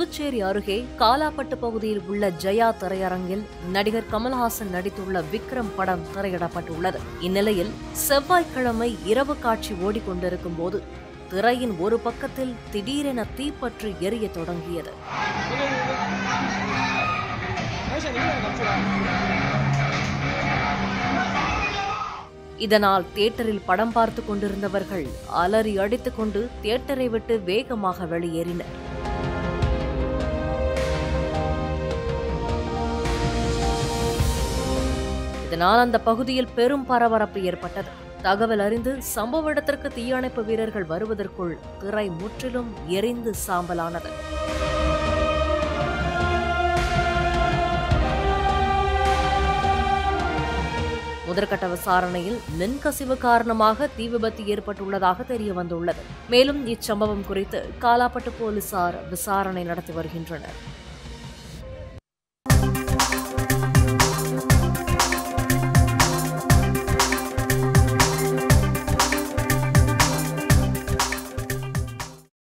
புதுச்சேரி அருகே காலாப்பட்டு பகுதியில் உள்ள ஜெயா திரையரங்கில் நடிகர் கமல்ஹாசன் நடித்துள்ள விக்ரம் படம் திரையிடப்பட்டுள்ளது. இந்நிலையில் செவ்வாய்க்கிழமை இரவு காட்சி ஓடிக்கொண்டிருக்கும் போது திரையின் ஒரு பக்கத்தில் திடீரென தீப்பற்றி எரிய தொடங்கியது. இதனால் தியேட்டரில் படம் பார்த்துக் கொண்டிருந்தவர்கள் அலறி அடித்துக் கொண்டு தியேட்டரை விட்டு வேகமாக வெளியேறினர். இதனால் அந்த பகுதியில் பெரும் பரபரப்பு ஏற்பட்டது. தகவல் அறிந்து சம்பவ இடத்திற்கு தீயணைப்பு வீரர்கள் வருவதற்குள் திரை முற்றிலும் எரிந்து சாம்பலானது. முதற்கட்ட விசாரணையில் மின்கசிவு காரணமாக தீ விபத்து ஏற்பட்டுள்ளதாக தெரியவந்துள்ளது. மேலும் இச்சம்பவம் குறித்து காலாப்பட்டு போலீசார் விசாரணை நடத்தி வருகின்றனர்.